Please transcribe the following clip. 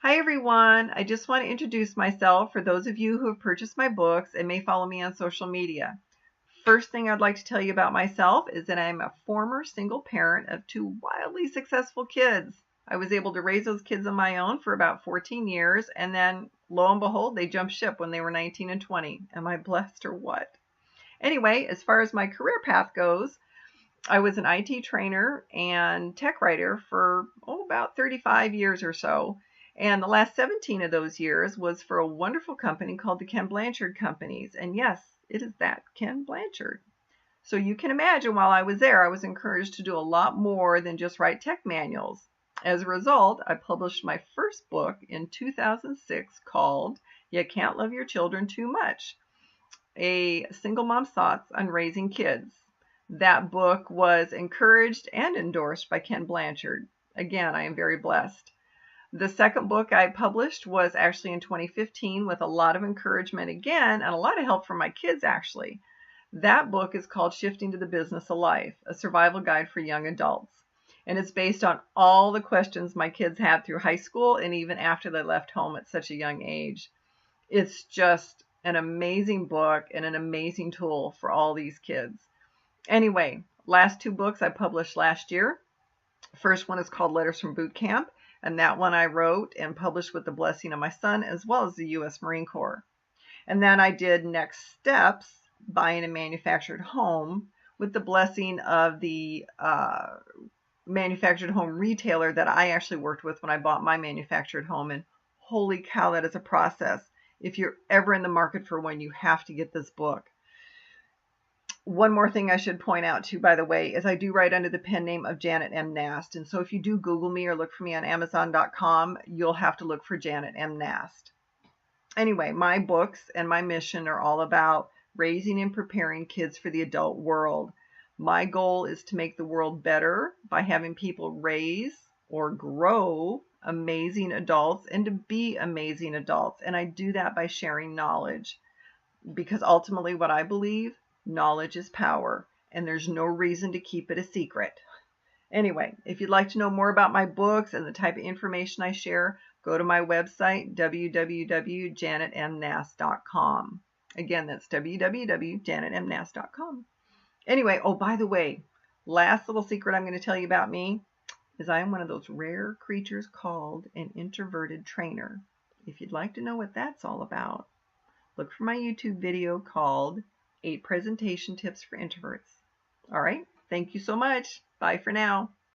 Hi everyone, I just want to introduce myself for those of you who have purchased my books and may follow me on social media. First thing I'd like to tell you about myself is that I'm a former single parent of two wildly successful kids. I was able to raise those kids on my own for about 14 years, and then lo and behold, they jumped ship when they were 19 and 20. Am I blessed or what? Anyway, as far as my career path goes, I was an IT trainer and tech writer for about 35 years or so. And the last 17 of those years was for a wonderful company called the Ken Blanchard Companies. And yes, it is that, Ken Blanchard. So you can imagine while I was there, I was encouraged to do a lot more than just write tech manuals. As a result, I published my first book in 2006 called You Can't Love Your Children Too Much, a single mom's thoughts on raising kids. That book was encouraged and endorsed by Ken Blanchard. Again, I am very blessed. The second book I published was actually in 2015 with a lot of encouragement again and a lot of help from my kids actually. That book is called Shifting to the Business of Life, a survival guide for young adults. And it's based on all the questions my kids had through high school and even after they left home at such a young age. It's just an amazing book and an amazing tool for all these kids. Anyway, last two books I published last year. First one is called Letters from Boot Camp, and that one I wrote and published with the blessing of my son as well as the U.S. Marine Corps. And then I did Next Steps, Buying a Manufactured Home, with the blessing of the manufactured home retailer that I actually worked with when I bought my manufactured home. And holy cow, that is a process. If you're ever in the market for one, you have to get this book. One more thing I should point out too, by the way, is I do write under the pen name of Janet M. Nast. And so if you do Google me or look for me on Amazon.com, you'll have to look for Janet M. Nast. Anyway, my books and my mission are all about raising and preparing kids for the adult world. My goal is to make the world better by having people raise or grow amazing adults and to be amazing adults. And I do that by sharing knowledge, because ultimately what I believe, knowledge is power, and there's no reason to keep it a secret. Anyway, if you'd like to know more about my books and the type of information I share, go to my website, www.janetmnast.com. Again, that's www.janetmnast.com. Anyway, oh, by the way, last little secret I'm going to tell you about me is I am one of those rare creatures called an introverted trainer. If you'd like to know what that's all about, look for my YouTube video called 8 Presentation Tips for Introverts. All right, thank you so much. Bye for now.